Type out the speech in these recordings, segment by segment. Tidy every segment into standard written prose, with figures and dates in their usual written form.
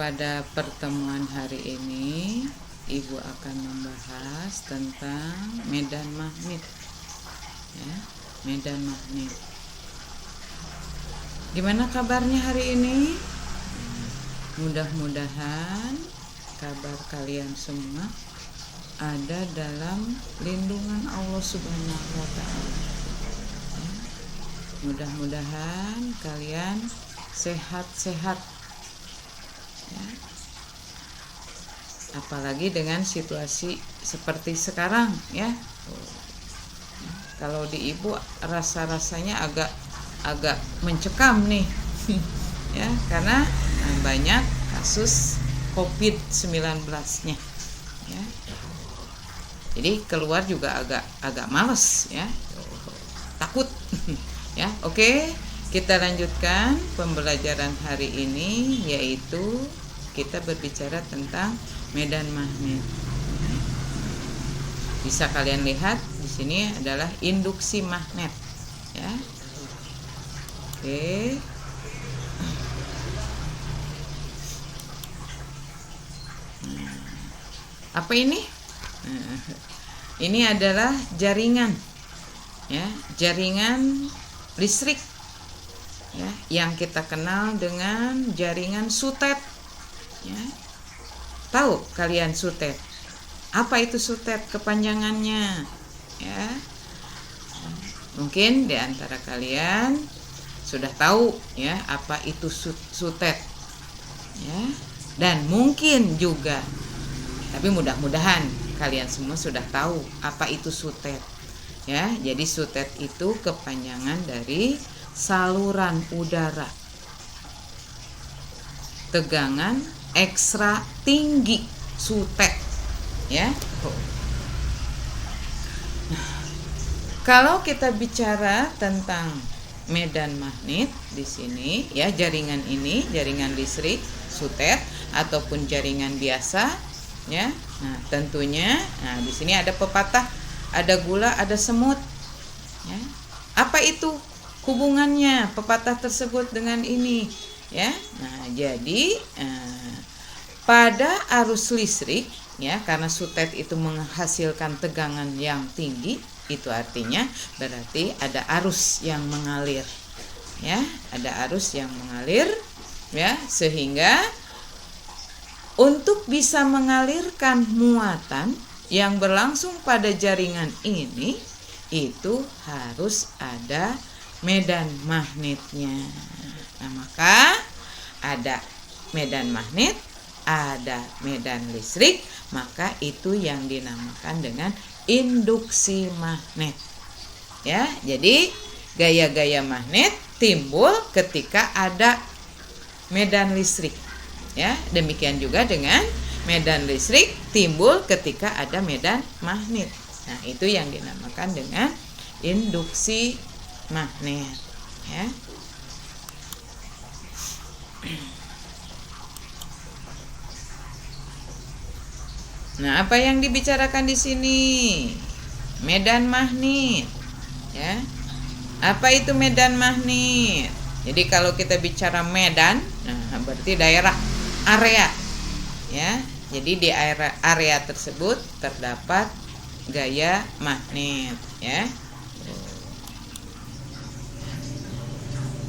Pada pertemuan hari ini, Ibu akan membahas tentang medan magnet. Ya, medan magnet. Gimana kabarnya hari ini? Mudah-mudahan kabar kalian semua ada dalam lindungan Allah Subhanahu wa Ta'ala. Ya, mudah-mudahan kalian sehat-sehat. Ya. Apalagi dengan situasi seperti sekarang, ya. Kalau di Ibu rasanya agak mencekam nih. Ya, karena banyak kasus COVID-19-nya. Ya. Jadi keluar juga agak males, ya. Takut. Ya, oke. Kita lanjutkan pembelajaran hari ini, yaitu kita berbicara tentang medan magnet. Bisa kalian lihat di sini adalah induksi magnet, ya. Oke. Apa ini? Ini adalah jaringan, ya, jaringan listrik, ya, yang kita kenal dengan jaringan sutet. Ya. Tahu kalian sutet? Apa itu sutet kepanjangannya? Ya. Mungkin di antara kalian sudah tahu, ya, apa itu sutet. Ya. Dan mungkin juga, tapi mudah-mudahan kalian semua sudah tahu apa itu sutet. Ya, jadi sutet itu kepanjangan dari saluran udara tegangan ekstra tinggi, sutet, ya. Kalau kita bicara tentang medan magnet di sini, ya, jaringan ini, jaringan listrik sutet ataupun jaringan biasa, ya. Nah, tentunya, di sini ada pepatah, ada gula, ada semut, ya. Apa itu hubungannya pepatah tersebut dengan ini, ya? Nah, jadi pada arus listrik, ya, karena sutet itu menghasilkan tegangan yang tinggi, itu artinya berarti ada arus yang mengalir, ya, ada arus yang mengalir, ya, sehingga untuk bisa mengalirkan muatan yang berlangsung pada jaringan ini, itu harus ada medan magnetnya. Nah, maka ada medan magnet, ada medan listrik, maka itu yang dinamakan dengan induksi magnet. Ya, jadi gaya-gaya magnet timbul ketika ada medan listrik. Ya, demikian juga dengan medan listrik timbul ketika ada medan magnet. Nah, itu yang dinamakan dengan induksi magnet, ya. Nah, apa yang dibicarakan di sini? Medan magnet, ya. Apa itu medan magnet? Jadi kalau kita bicara medan, nah berarti daerah, area, ya. Jadi di area tersebut terdapat gaya magnet, ya.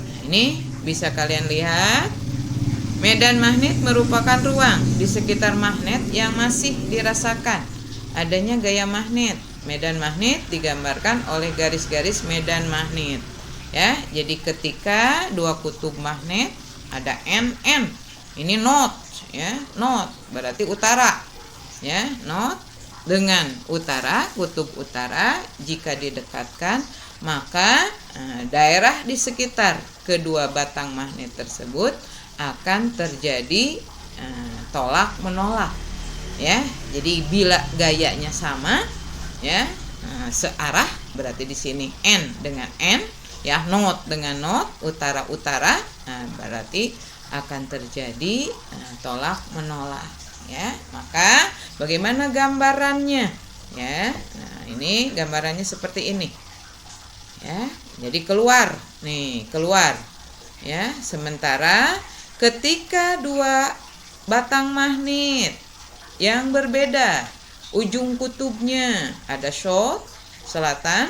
Nah, ini bisa kalian lihat. Medan magnet merupakan ruang di sekitar magnet yang masih dirasakan adanya gaya magnet. Medan magnet digambarkan oleh garis-garis medan magnet. Ya, jadi ketika dua kutub magnet ada N. Ini north, ya, north berarti utara. Ya, north dengan utara, kutub utara, jika didekatkan, maka daerah di sekitar kedua batang magnet tersebut akan terjadi tolak menolak, ya. Jadi bila gayanya sama, ya, searah, berarti di sini N dengan N, ya, north dengan north, utara, berarti akan terjadi tolak menolak, ya. Maka bagaimana gambarannya, ya? Nah, ini gambarannya seperti ini, ya. Jadi keluar, nih, keluar, ya. Sementara ketika dua batang magnet yang berbeda. Ujung kutubnya ada south, selatan,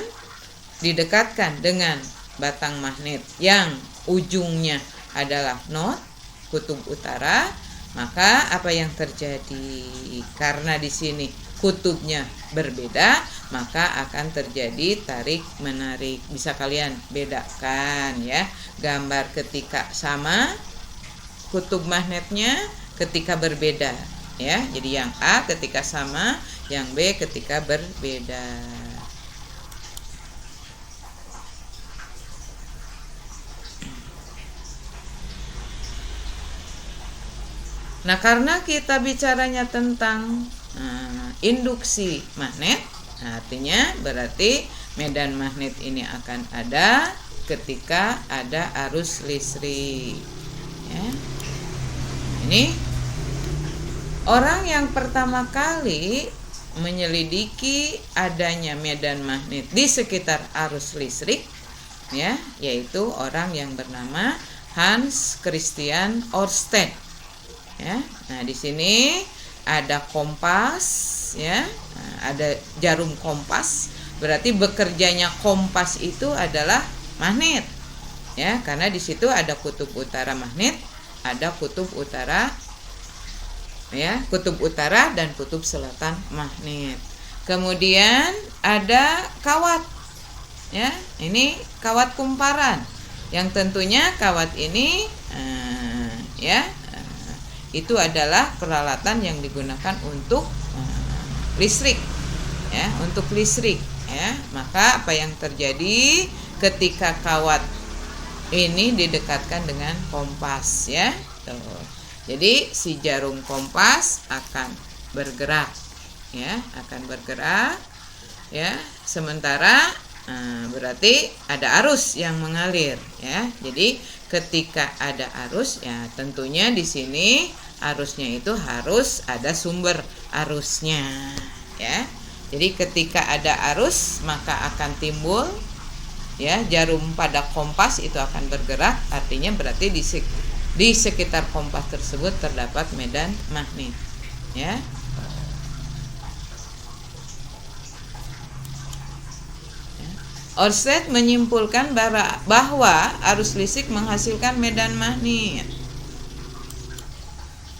didekatkan dengan batang magnet yang ujungnya adalah north, kutub utara. Maka apa yang terjadi? Karena di sini kutubnya berbeda, maka akan terjadi tarik menarik. Bisa kalian bedakan ya, gambar ketika sama kutub magnetnya, ketika berbeda ya. Jadi yang A ketika sama, yang B ketika berbeda. Nah, karena kita bicaranya tentang induksi magnet, artinya berarti medan magnet ini akan ada ketika ada arus listrik ya. Ini orang yang pertama kali menyelidiki adanya medan magnet di sekitar arus listrik ya, yaitu orang yang bernama Hans Christian Ørsted ya. Nah, di sini ada kompas ya, ada jarum kompas. Berarti bekerjanya kompas itu adalah magnet ya, karena di situ ada kutub utara magnet, ada kutub utara ya, kutub utara dan kutub selatan magnet. Kemudian ada kawat ya, ini kawat kumparan yang tentunya kawat ini itu adalah peralatan yang digunakan untuk listrik ya, untuk listrik ya. Maka apa yang terjadi ketika kawat ini didekatkan dengan kompas ya. Tuh. Jadi si jarum kompas akan bergerak ya, akan bergerak ya. Sementara berarti ada arus yang mengalir ya. Jadi ketika ada arus ya, tentunya di sini arusnya itu harus ada sumber arusnya ya. Jadi ketika ada arus maka akan timbul ya, jarum pada kompas itu akan bergerak, artinya berarti di sekitar kompas tersebut terdapat medan magnet ya. Ørsted menyimpulkan bahwa arus listrik menghasilkan medan magnet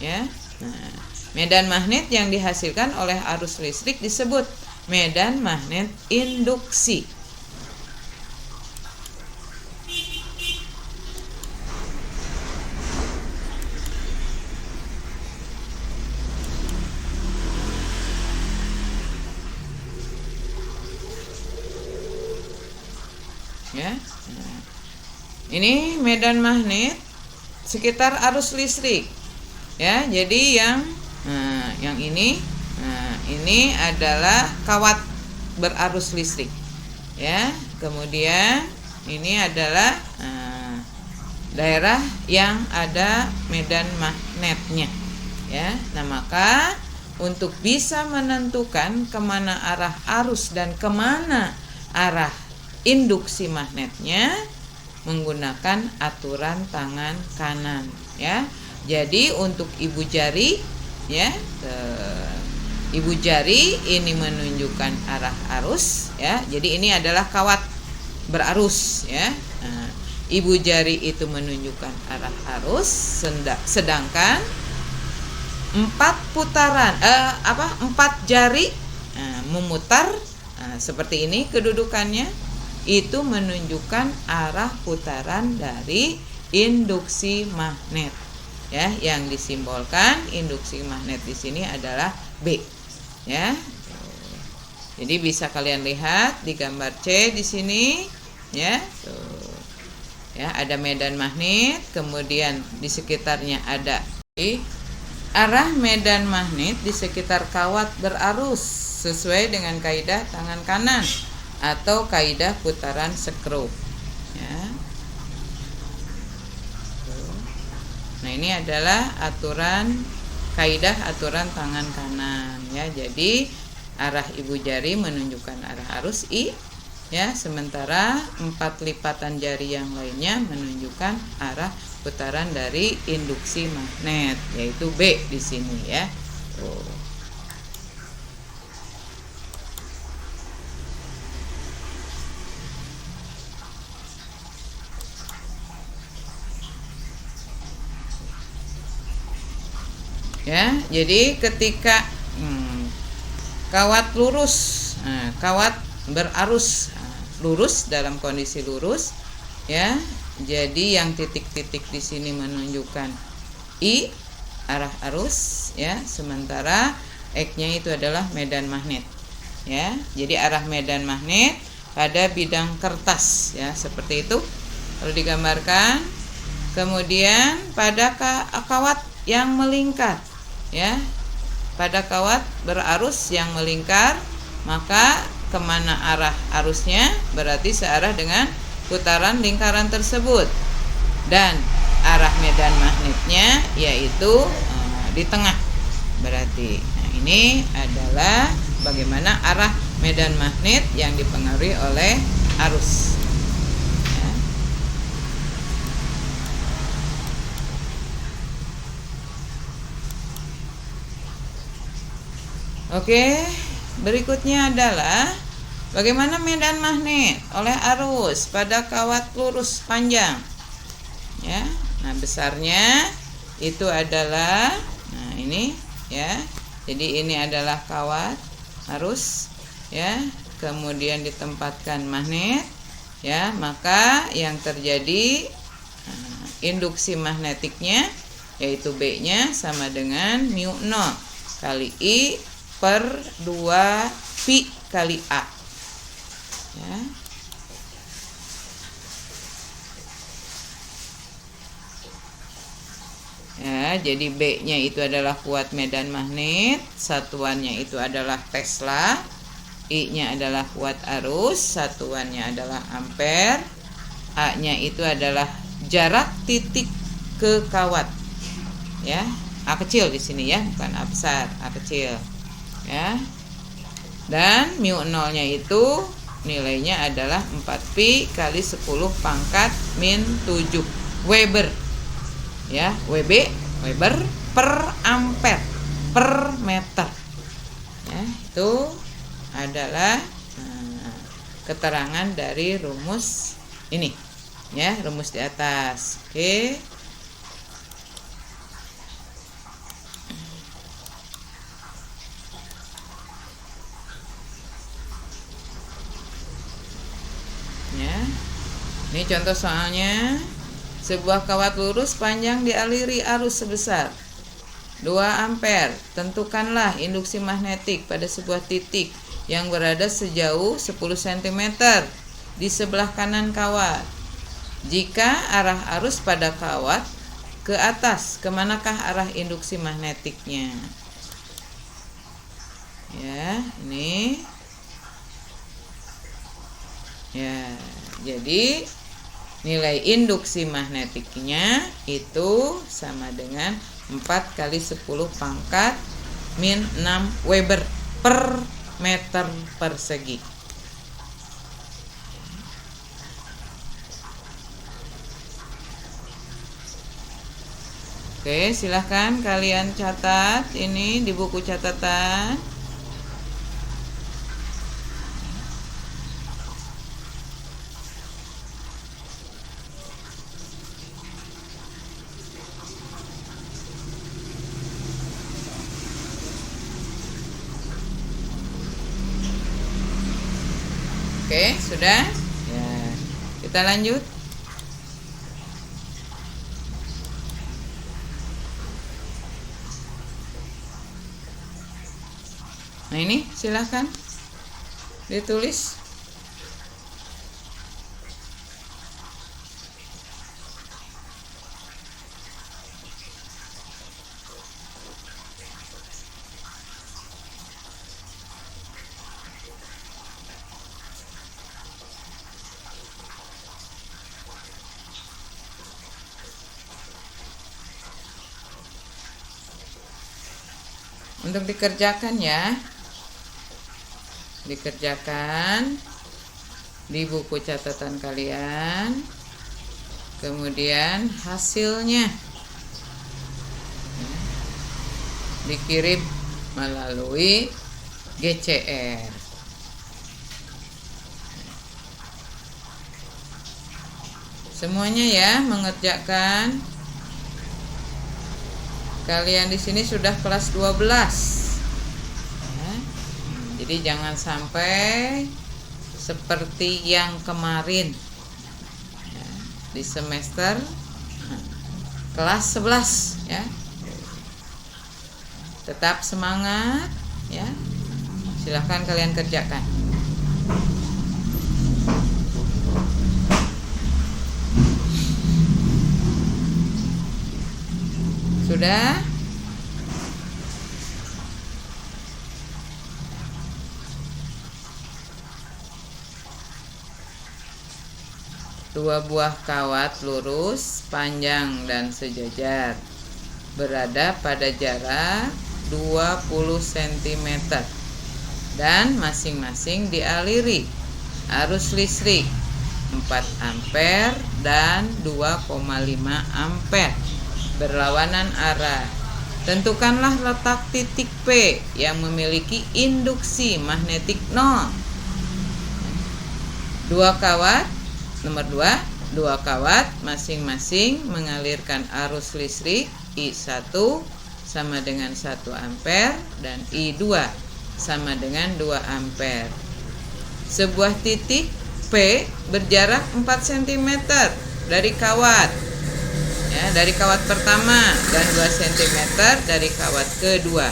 ya. Nah, medan magnet yang dihasilkan oleh arus listrik disebut medan magnet induksi. Ya. Nah, ini medan magnet sekitar arus listrik ya. Jadi yang ini ini adalah kawat berarus listrik ya. Kemudian ini adalah daerah yang ada medan magnetnya ya. Nah, maka untuk bisa menentukan kemana arah arus dan kemana arah induksi magnetnya menggunakan aturan tangan kanan ya. Jadi untuk ibu jari ya, ibu jari ini menunjukkan arah arus ya. Jadi ini adalah kawat berarus ya. Nah, ibu jari itu menunjukkan arah arus, sedangkan 4 jari memutar seperti ini kedudukannya, itu menunjukkan arah putaran dari induksi magnet ya. Yang disimbolkan induksi magnet di sini adalah B ya. Jadi bisa kalian lihat di gambar C di sini ya. Tuh. Ya, ada medan magnet, kemudian di sekitarnya ada arah medan magnet di sekitar kawat berarus sesuai dengan kaidah tangan kanan atau kaidah putaran skru ya. Nah, ini adalah kaidah aturan tangan kanan ya. Jadi arah ibu jari menunjukkan arah arus I, ya, sementara 4 lipatan jari yang lainnya menunjukkan arah putaran dari induksi magnet, yaitu B di sini ya. Tuh. Ya, jadi ketika kawat lurus, kawat berarus lurus dalam kondisi lurus, ya. Jadi yang titik-titik di sini menunjukkan I arah arus, ya. Sementara X-nya itu adalah medan magnet, ya. Jadi arah medan magnet pada bidang kertas, ya, seperti itu kalau digambarkan. Kemudian pada kawat yang melingkar, ya, pada kawat berarus yang melingkar, maka kemana arah arusnya berarti searah dengan putaran lingkaran tersebut, dan arah medan magnetnya yaitu di tengah berarti. Nah, ini adalah bagaimana arah medan magnet yang dipengaruhi oleh arus. Oke, berikutnya adalah bagaimana medan magnet oleh arus pada kawat lurus panjang. Ya, nah besarnya itu adalah, nah ini ya. Jadi ini adalah kawat arus, ya. Kemudian ditempatkan magnet, ya. Maka yang terjadi induksi magnetiknya yaitu B-nya sama dengan mu 0 kali I per 2 pi kali A, ya. Ya, jadi B-nya itu adalah kuat medan magnet, satuannya itu adalah Tesla, I-nya adalah kuat arus, satuannya adalah ampere, A-nya itu adalah jarak titik ke kawat, ya. A kecil di sini ya, bukan A besar, A kecil. Ya, dan mu 0-nya itu nilainya adalah 4pi kali 10 pangkat min 7 Weber, ya. Weber per ampere per meter, ya. Itu adalah keterangan dari rumus ini, ya, rumus di atas. Oke. Ya. Ini contoh soalnya. Sebuah kawat lurus panjang dialiri arus sebesar 2 ampere. Tentukanlah induksi magnetik pada sebuah titik yang berada sejauh 10 cm di sebelah kanan kawat. Jika arah arus pada kawat ke atas, kemanakah arah induksi magnetiknya? Ya, ini. Ya, jadi nilai induksi magnetiknya itu sama dengan 4 kali 10 pangkat min 6 Weber per meter persegi. Oke, silahkan kalian catat ini di buku catatan. Oke, sudah? Ya, kita lanjut. Nah, ini silahkan ditulis. Untuk dikerjakan ya. Dikerjakan. di buku catatan kalian. Kemudian hasilnya dikirim melalui GCR. Semuanya ya mengerjakan. Kalian di sini sudah kelas 12. Ya. Jadi jangan sampai seperti yang kemarin ya, di semester kelas 11 ya. Tetap semangat ya. Silahkan kalian kerjakan. Sudah? Dua buah kawat lurus, panjang dan sejajar, berada pada jarak 20 cm dan masing-masing dialiri arus listrik 4 ampere dan 2,5 ampere berlawanan arah. Tentukanlah letak titik P yang memiliki induksi magnetik 0. Nomor 2, dua kawat masing-masing mengalirkan arus listrik I1 sama dengan 1 ampere dan I2 sama dengan 2 ampere. Sebuah titik P berjarak 4 cm dari kawat ya, dari kawat pertama dan 2 cm dari kawat kedua.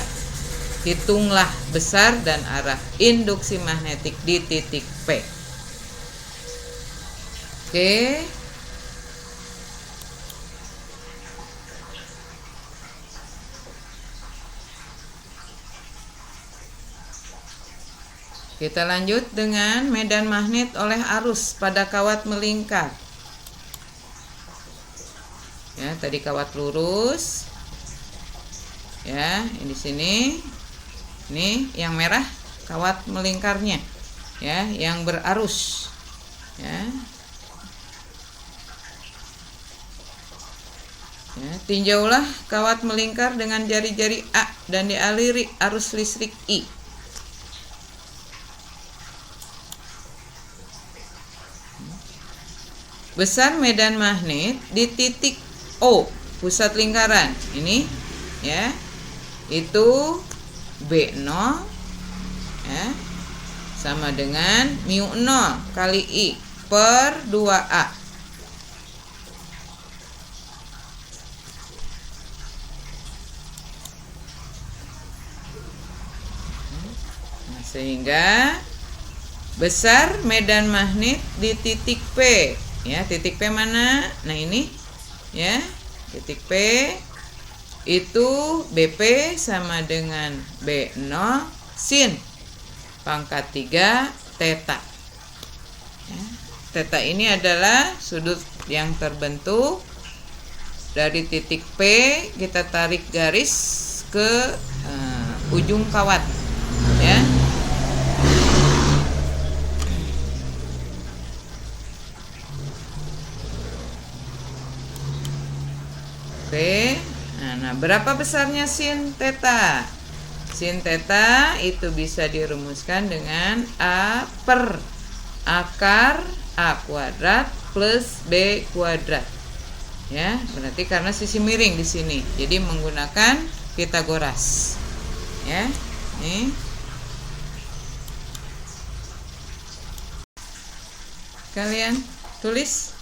Hitunglah besar dan arah induksi magnetik di titik P. Oke. Kita lanjut dengan medan magnet oleh arus pada kawat melingkar. Ya, tadi kawat lurus. Ya, di sini. Ini yang merah kawat melingkarnya. Ya, yang berarus. Ya. Ya, tinjaulah kawat melingkar dengan jari-jari A dan dialiri arus listrik I. Besar medan magnet di titik O, pusat lingkaran. Ini ya. Itu B0 ya, sama dengan mu 0 kali I per 2A. Sehingga besar medan magnet di titik P ya, titik P mana? Nah ini ya, titik P itu BP sama dengan B0 sin pangkat 3 theta ya. Theta ini adalah sudut yang terbentuk dari titik P. Kita tarik garis ke ujung kawat ya. Oke, nah berapa besarnya sin theta? Sin theta itu bisa dirumuskan dengan A per akar A kuadrat plus B kuadrat. Ya, berarti karena sisi miring di sini. Jadi menggunakan Pitagoras. Ya, nih. Kalian tulis.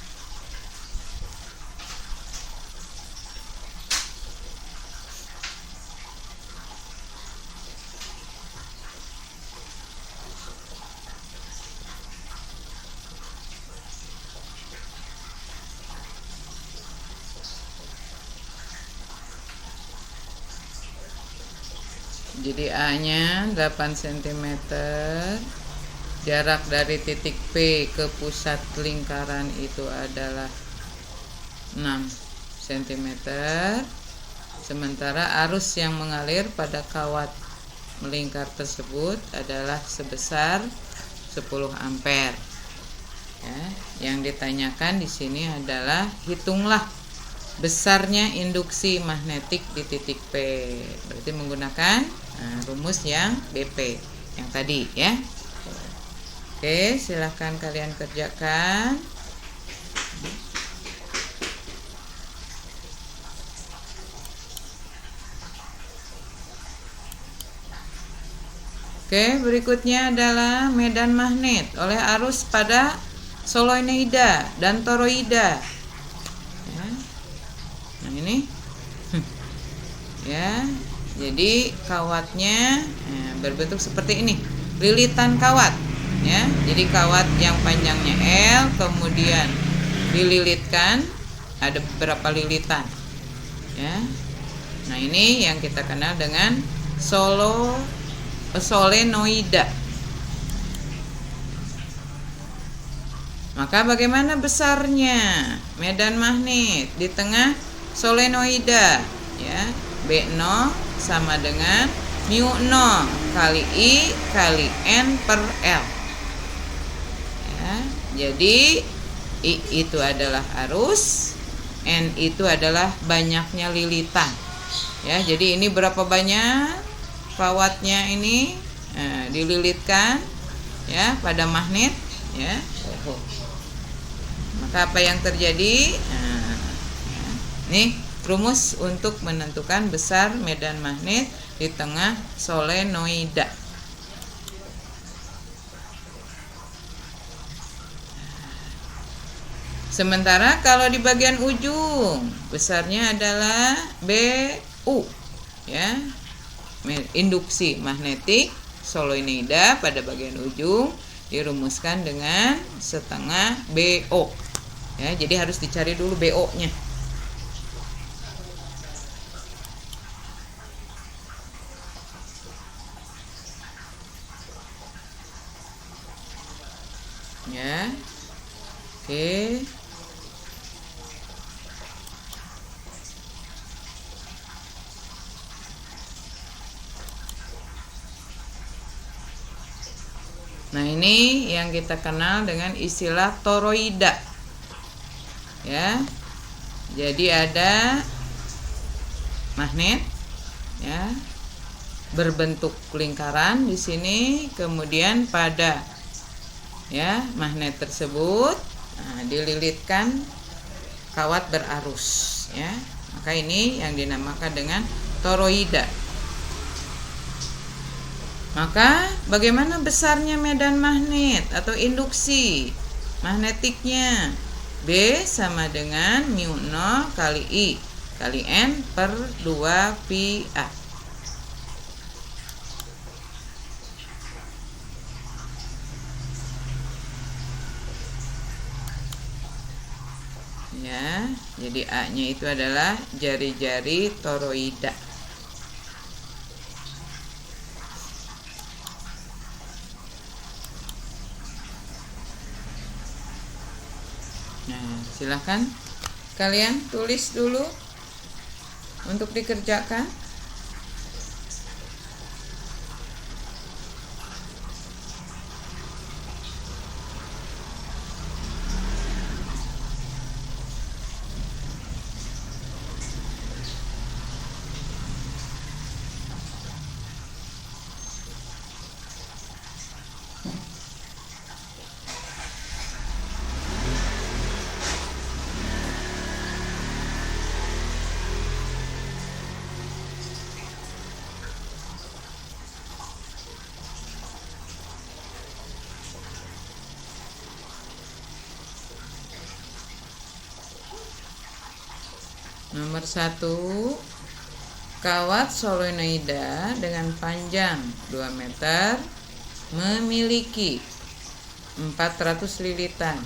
Jadi A-nya 8 cm. Jarak dari titik P ke pusat lingkaran itu adalah 6 cm. Sementara arus yang mengalir pada kawat melingkar tersebut adalah sebesar 10 ampere. Ya, yang ditanyakan di sini adalah hitunglah besarnya induksi magnetik di titik P. Berarti menggunakan rumus yang BP yang tadi ya. Oke, silahkan kalian kerjakan. Oke, berikutnya adalah medan magnet oleh arus pada solenoida dan toroida. Ya. Nah ini, ya. Jadi kawatnya berbentuk seperti ini, lilitan kawat. Ya, jadi kawat yang panjangnya L, kemudian dililitkan, ada beberapa lilitan. Ya. Nah ini yang kita kenal dengan solenoida. Maka bagaimana besarnya medan magnet di tengah solenoida? Ya, B0 sama dengan mu0 kali I kali N per L. Ya, jadi I itu adalah arus, N itu adalah banyaknya lilitan. Ya, jadi ini berapa banyak kawatnya ini dililitkan ya pada magnet ya. Maka apa yang terjadi? Nih rumus untuk menentukan besar medan magnet di tengah solenoida. Sementara kalau di bagian ujung besarnya adalah BU ya. Induksi magnetik solenoida pada bagian ujung dirumuskan dengan setengah BO. Ya, jadi harus dicari dulu BO-nya. Ya. Oke. Nah ini yang kita kenal dengan istilah toroida. Ya, jadi ada magnet, ya, berbentuk lingkaran di sini, kemudian pada ya magnet tersebut dililitkan kawat berarus. Ya, maka ini yang dinamakan dengan toroida. Maka bagaimana besarnya medan magnet atau induksi magnetiknya? B sama dengan mu0 kali I kali N per 2 pi A. Ya, jadi A-nya itu adalah jari-jari toroida. Nah, silahkan kalian tulis dulu untuk dikerjakan. Nomor 1, kawat solenoida dengan panjang 2 meter memiliki 400 lilitan.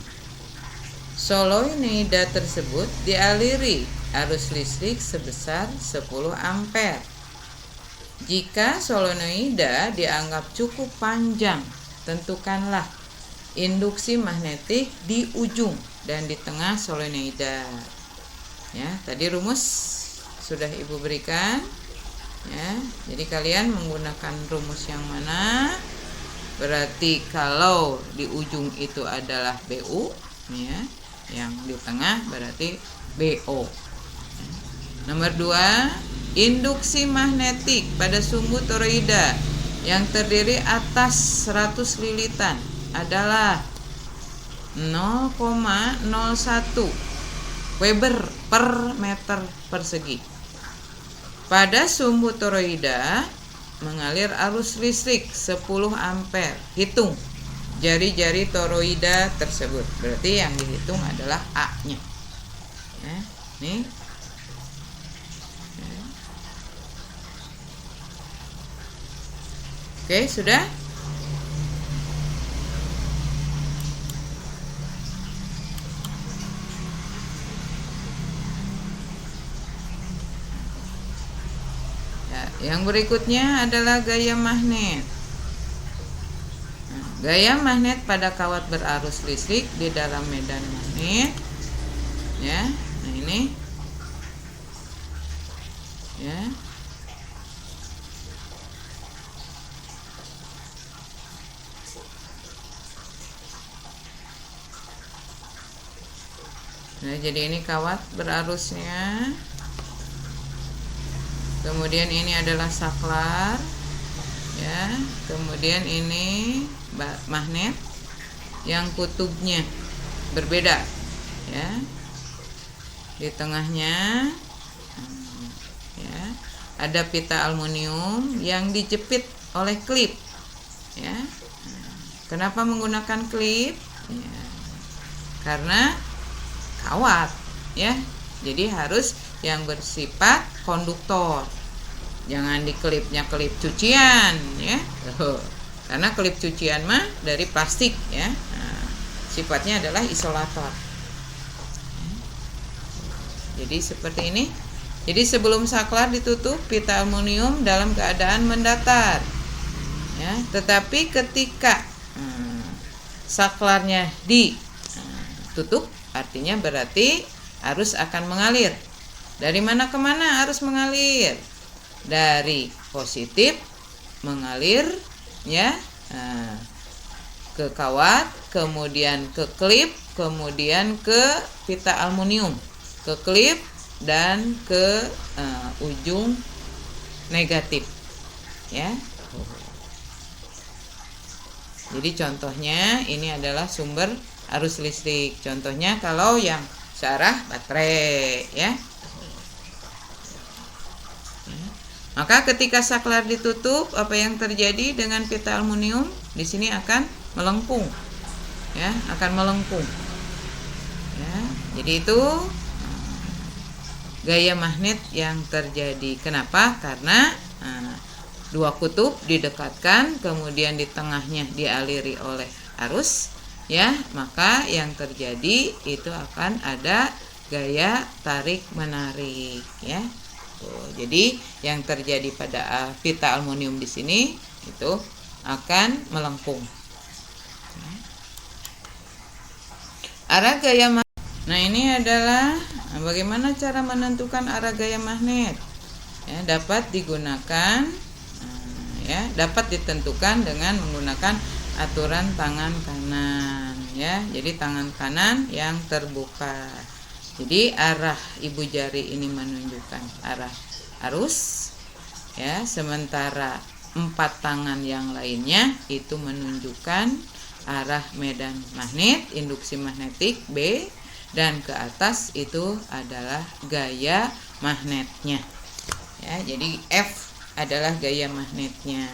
Solenoida tersebut dialiri arus listrik sebesar 10 ampere. Jika solenoida dianggap cukup panjang, tentukanlah induksi magnetik di ujung dan di tengah solenoida. Ya, tadi rumus sudah Ibu berikan. Ya, jadi kalian menggunakan rumus yang mana? berarti kalau di ujung itu adalah BU, ya, yang di tengah berarti BO. Nomor 2, induksi magnetik pada sumbu toroida yang terdiri atas 100 lilitan adalah 0,01 Weber per meter persegi. Pada sumbu toroida mengalir arus listrik 10 ampere. Hitung jari-jari toroida tersebut. Berarti yang dihitung adalah A-nya. Ya, nih. Ya. Oke, sudah? Yang berikutnya adalah gaya magnet. Gaya magnet pada kawat berarus listrik di dalam medan magnet. Ya, nah ini. Ya. Nah, jadi ini kawat berarusnya. Kemudian ini adalah saklar, ya. Kemudian ini magnet yang kutubnya berbeda, ya. Di tengahnya, ya, ada pita aluminium yang dijepit oleh klip, ya. Kenapa menggunakan klip? Ya, karena kawat, ya. Jadi harus yang bersifat konduktor. Jangan diklipnya klip cucian, ya. Karena klip cucian mah dari plastik, ya. Nah, sifatnya adalah isolator. Jadi seperti ini. Jadi sebelum saklar ditutup, pita aluminium dalam keadaan mendatar, ya. Tetapi ketika saklarnya ditutup, artinya berarti arus akan mengalir. Dari mana ke mana arus mengalir? Dari positif mengalir, ya, ke kawat, kemudian ke klip, kemudian ke pita aluminium, ke klip dan ke ujung negatif, ya. Jadi contohnya ini adalah sumber arus listrik. Contohnya kalau yang searah baterai, ya. Maka ketika saklar ditutup, apa yang terjadi dengan pita aluminium? Di sini akan melengkung, ya, akan melengkung. Ya, jadi itu gaya magnet yang terjadi. Kenapa? Karena dua kutub didekatkan, kemudian di tengahnya dialiri oleh arus, ya, maka yang terjadi itu akan ada gaya tarik menarik, ya. Jadi yang terjadi pada pita aluminium di sini itu akan melengkung. Arah gaya magnet. Nah, ini adalah bagaimana cara menentukan arah gaya magnet. Ya, dapat digunakan, ya, dapat ditentukan dengan menggunakan aturan tangan kanan, ya. Jadi tangan kanan yang terbuka. Jadi arah ibu jari ini menunjukkan arah arus, ya, sementara 4 tangan yang lainnya itu menunjukkan arah medan magnet, induksi magnetik B, dan ke atas itu adalah gaya magnetnya. Ya, jadi F adalah gaya magnetnya.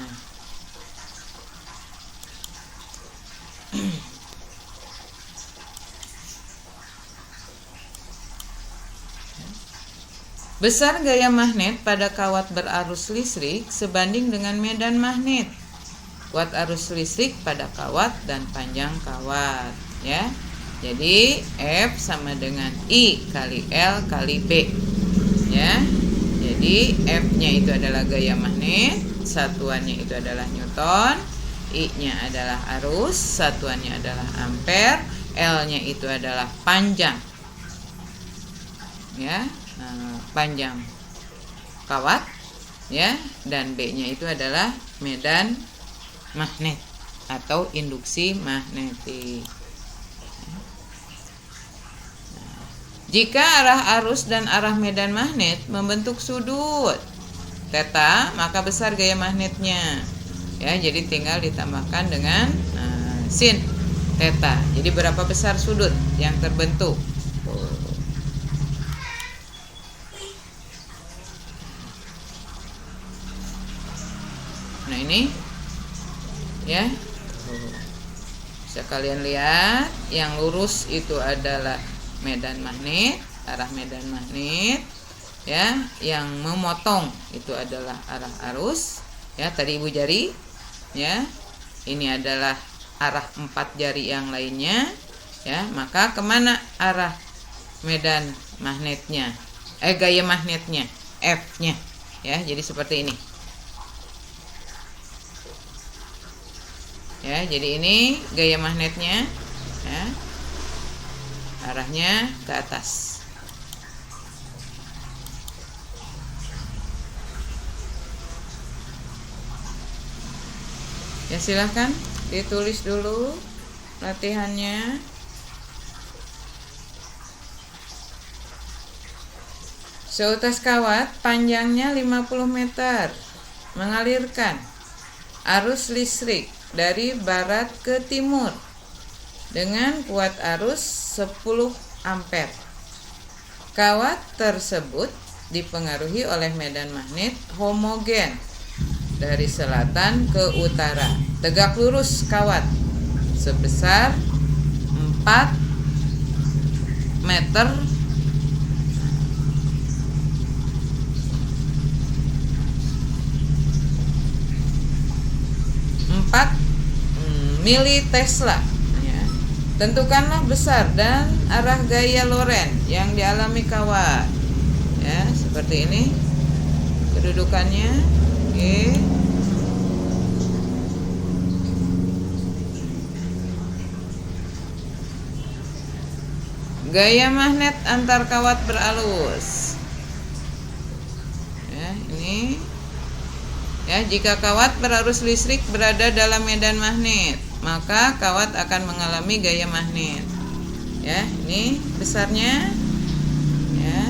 Besar gaya magnet pada kawat berarus listrik sebanding dengan medan magnet. Kuat arus listrik pada kawat dan panjang kawat, ya. Jadi F sama dengan I kali L kali B, ya. Jadi F-nya itu adalah gaya magnet, satuannya itu adalah Newton, I-nya adalah arus, satuannya adalah ampere, L-nya itu adalah panjang, ya. Panjang kawat, ya, dan B-nya itu adalah medan magnet. atau induksi magnetik. Jika arah arus dan arah medan magnet membentuk sudut theta, maka besar gaya magnetnya. Ya, jadi tinggal ditambahkan dengan sin theta. Jadi berapa besar sudut yang terbentuk? Nah, ini ya. Bisa kalian lihat, yang lurus itu adalah medan magnet, arah medan magnet. Ya, yang memotong itu adalah arah arus. Ya, tadi ibu jari. Ya, ini adalah arah 4 jari yang lainnya. Ya, maka kemana arah medan magnetnya? Gaya magnetnya, F-nya. Ya, jadi seperti ini. Ya, jadi ini gaya magnetnya. Ya, arahnya ke atas. Ya, silahkan ditulis dulu latihannya. Seutas kawat panjangnya 50 meter mengalirkan arus listrik dari barat ke timur dengan kuat arus 10 ampere. Kawat tersebut dipengaruhi oleh medan magnet homogen dari selatan ke utara. Tegak lurus kawat sebesar 4 meter 4 mili Tesla. Ya. Tentukanlah besar dan arah gaya Lorentz yang dialami kawat. Ya, seperti ini kedudukannya. Oke. Gaya magnet antar kawat beralus. Ya, ini. Ya, jika kawat berarus listrik berada dalam medan magnet, maka kawat akan mengalami gaya magnet. Ya, ini besarnya. Ya.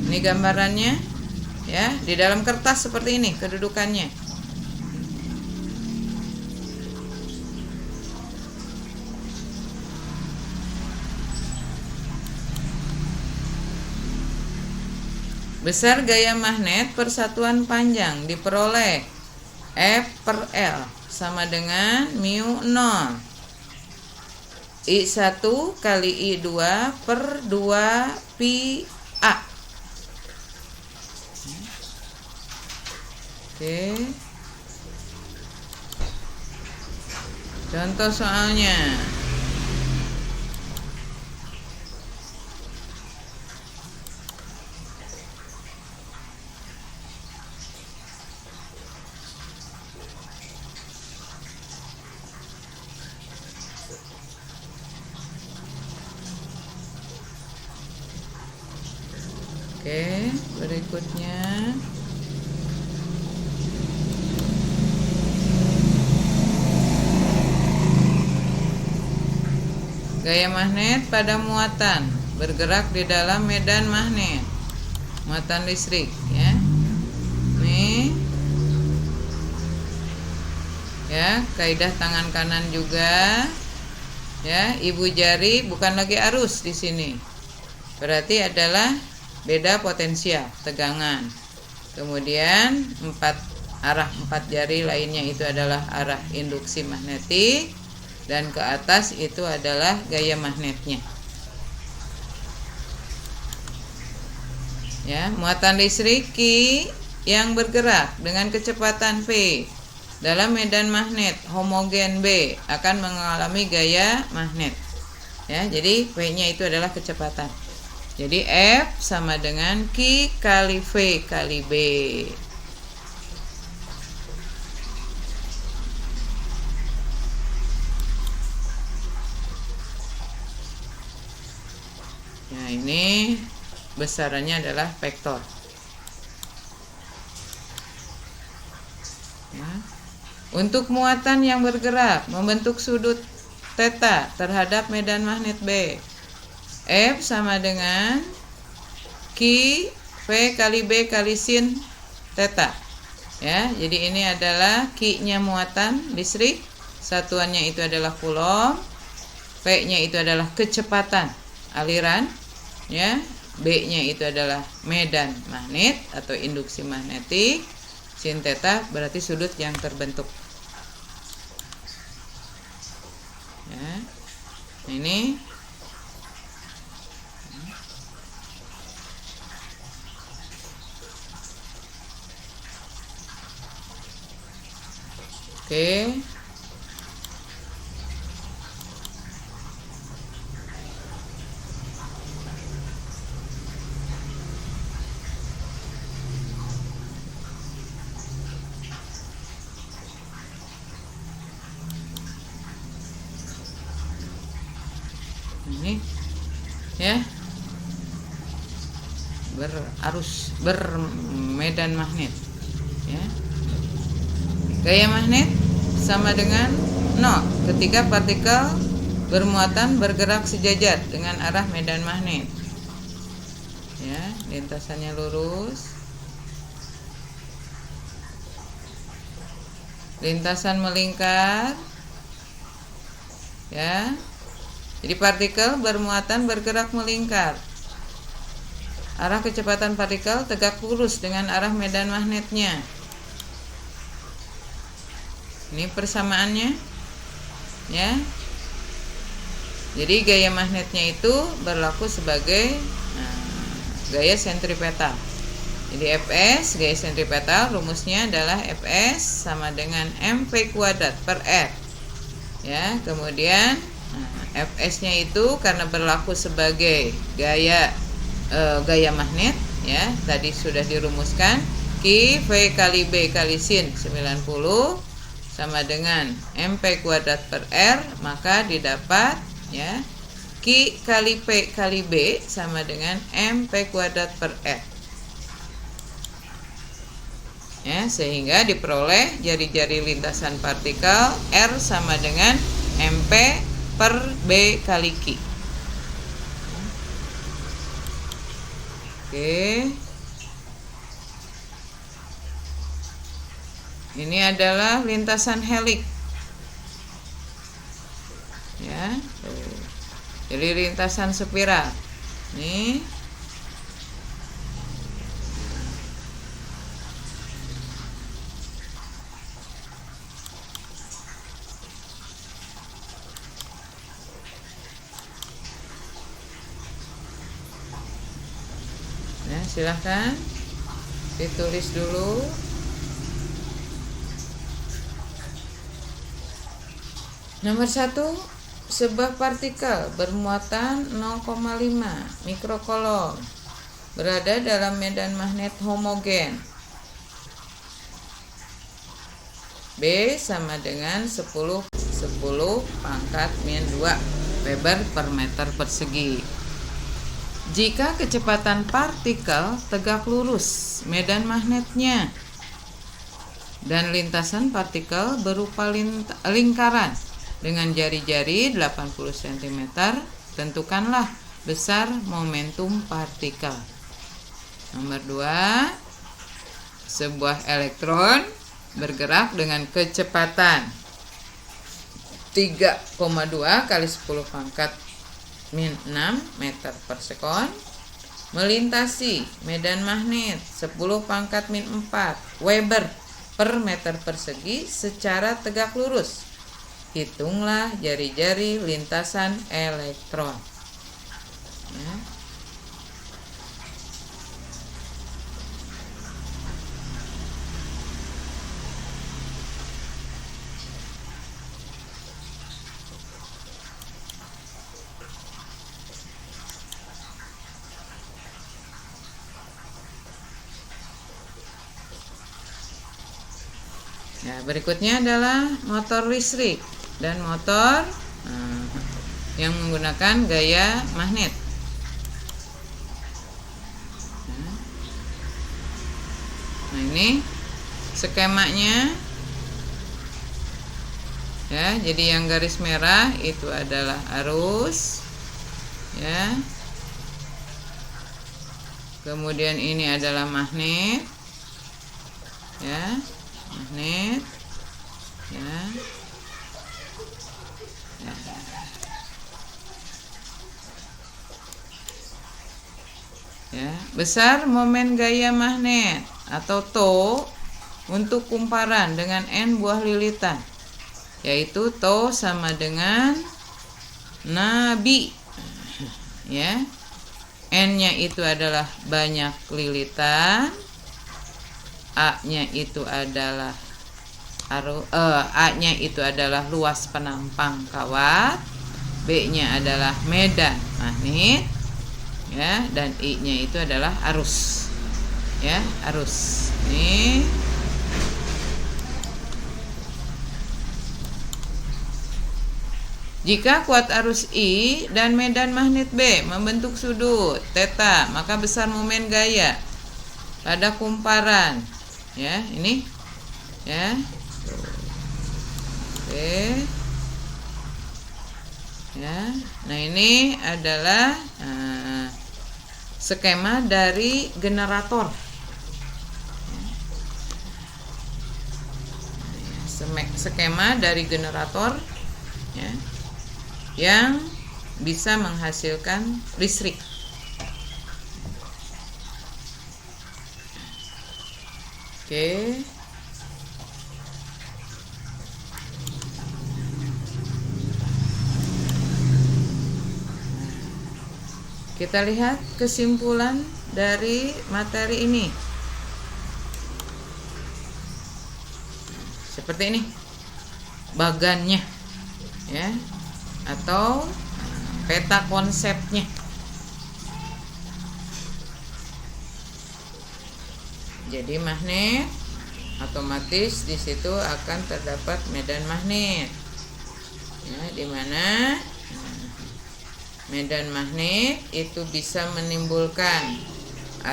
Ini gambarannya. Ya, di dalam kertas seperti ini kedudukannya. Besar gaya magnet persatuan panjang diperoleh F per L sama dengan mu 0 I1 kali I2 per 2 pi A. Oke. Contoh soalnya. Oke, berikutnya gaya magnet pada muatan bergerak di dalam medan magnet, muatan listrik. Ya, nih, ya, kaidah tangan kanan juga. Ya, ibu jari bukan lagi arus di sini, berarti adalah beda potensial tegangan. Kemudian arah 4 jari lainnya itu adalah arah induksi magnetik, dan ke atas itu adalah gaya magnetnya. Ya, muatan listrik Q yang bergerak dengan kecepatan V dalam medan magnet homogen B akan mengalami gaya magnet. Ya, jadi V-nya itu adalah kecepatan. Jadi F sama dengan Q kali V kali B. Nah, ini besarannya adalah vektor. Ya. Untuk muatan yang bergerak membentuk sudut theta terhadap medan magnet B, F sama dengan Q V kali B kali sin theta. Ya, jadi ini adalah Q-nya muatan listrik, satuannya itu adalah coulomb, V-nya itu adalah kecepatan aliran, ya. B-nya itu adalah medan magnet atau induksi magnetik. Sin theta berarti sudut yang terbentuk. Ya. Ini oke. Ini ya, bermedan magnet, ya. Gaya magnet sama dengan 0 ketika partikel bermuatan bergerak sejajar dengan arah medan magnet. Ya, lintasannya lurus. Lintasan melingkar. Ya. Jadi partikel bermuatan bergerak melingkar. Arah kecepatan partikel tegak lurus dengan arah medan magnetnya. Ini persamaannya, ya. Jadi gaya magnetnya itu berlaku sebagai gaya sentripetal. Jadi Fs gaya sentripetal rumusnya adalah Fs sama dengan mv kuadrat per R. Ya, kemudian Fs-nya itu karena berlaku sebagai gaya magnet, ya, tadi sudah dirumuskan Q V kali B kali sin 90 sama dengan mv kuadrat per R, maka didapat, ya, Q kali P kali B sama dengan mv kuadrat per R. Ya, sehingga diperoleh jari-jari lintasan partikel R sama dengan mp per B kali Q. Oke. Ini adalah lintasan helik. Ya. Jadi lintasan spiral. Nih. Silahkan ditulis dulu. Nomor 1, sebuah partikel bermuatan 0,5 mikrocoulomb berada dalam medan magnet homogen. B sama dengan 10 pangkat min 2 Weber per meter persegi. Jika kecepatan partikel tegak lurus medan magnetnya dan lintasan partikel berupa lingkaran dengan jari-jari 80 cm, tentukanlah besar momentum partikel. Nomor 2, sebuah elektron bergerak dengan kecepatan 3,2 kali 10 pangkat min 6 meter per sekon melintasi medan magnet 10 pangkat min 4 Weber per meter persegi secara tegak lurus. Hitunglah jari-jari lintasan elektron. Ya. Ya, berikutnya adalah motor listrik dan motor yang menggunakan gaya magnet. Nah, ini skemanya. Ya, jadi yang garis merah itu adalah arus, ya. Kemudian ini adalah magnet, ya, magnet, ya. Ya, besar momen gaya magnet atau tau untuk kumparan dengan N buah lilitan, yaitu tau sama dengan Nabi, ya. N-nya itu adalah banyak lilitan, A-nya itu adalah A-nya itu adalah luas penampang kawat, B-nya adalah medan magnet, ya, dan I-nya itu adalah arus, ya, arus. Ini jika kuat arus I dan medan magnet B membentuk sudut theta, maka besar momen gaya pada kumparan, ya, ini, ya. Oke. Ya. Nah, ini adalah skema dari generator. Skema dari generator, ya, yang bisa menghasilkan listrik. Oke. Kita lihat kesimpulan dari materi ini. Seperti ini bagannya, ya, atau peta konsepnya. Jadi magnet otomatis di situ akan terdapat medan magnet, ya, di mana medan magnet itu bisa menimbulkan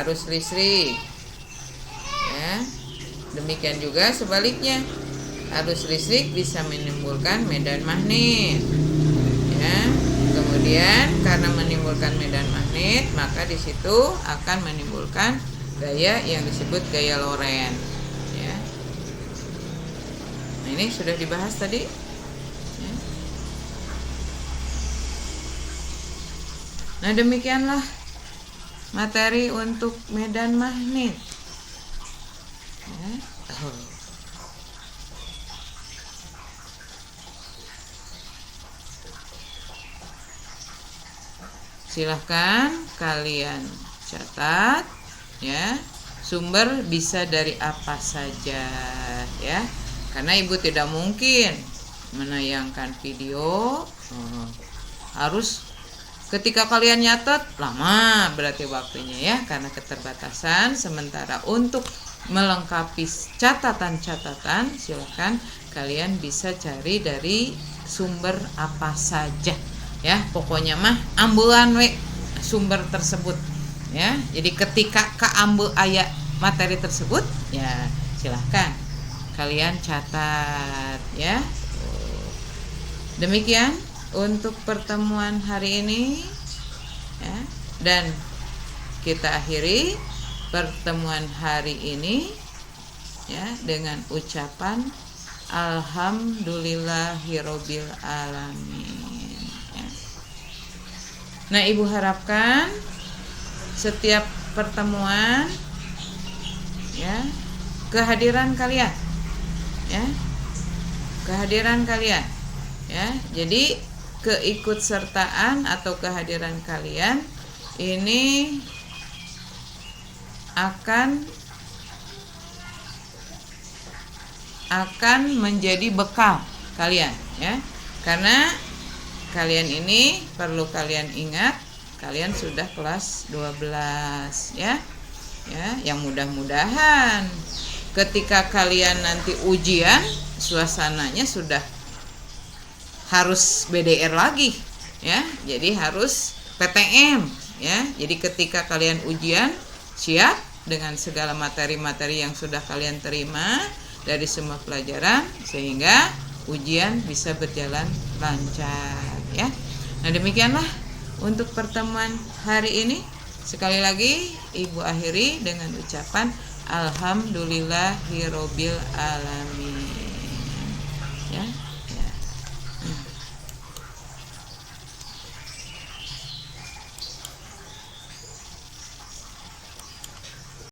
arus listrik, ya. Demikian juga sebaliknya, arus listrik bisa menimbulkan medan magnet, ya. Kemudian karena menimbulkan medan magnet, maka di situ akan menimbulkan gaya yang disebut gaya Lorentz, ya. Nah, ini sudah dibahas tadi, ya. Nah, demikianlah materi untuk medan magnet, ya. Silahkan kalian catat, ya. Sumber bisa dari apa saja, ya, karena ibu tidak mungkin menayangkan video. Harus ketika kalian nyatet lama berarti waktunya, ya, karena keterbatasan. Sementara untuk melengkapi catatan-catatan, silahkan kalian bisa cari dari sumber apa saja, ya. Pokoknya mah ambulan we sumber tersebut, ya. Jadi ketika keambil ayat materi tersebut, ya, silahkan kalian catat, ya. Demikian untuk pertemuan hari ini, ya, dan kita akhiri pertemuan hari ini, ya, dengan ucapan alhamdulillahirobbil alamin, ya. Nah, ibu harapkan setiap pertemuan, ya, kehadiran kalian, ya, kehadiran kalian, ya. Jadi keikutsertaan atau kehadiran kalian ini akan menjadi bekal kalian, ya. Karena kalian ini perlu kalian ingat, kalian sudah kelas 12, ya. Ya, yang mudah-mudahan ketika kalian nanti ujian, suasananya sudah harus BDR lagi, ya. Jadi harus PTM, ya. Jadi ketika kalian ujian, siap dengan segala materi-materi yang sudah kalian terima dari semua pelajaran, sehingga ujian bisa berjalan lancar ya. Nah, demikianlah untuk pertemuan hari ini. Sekali lagi Ibu akhiri dengan ucapan alhamdulillahirobbil alamin. Ya.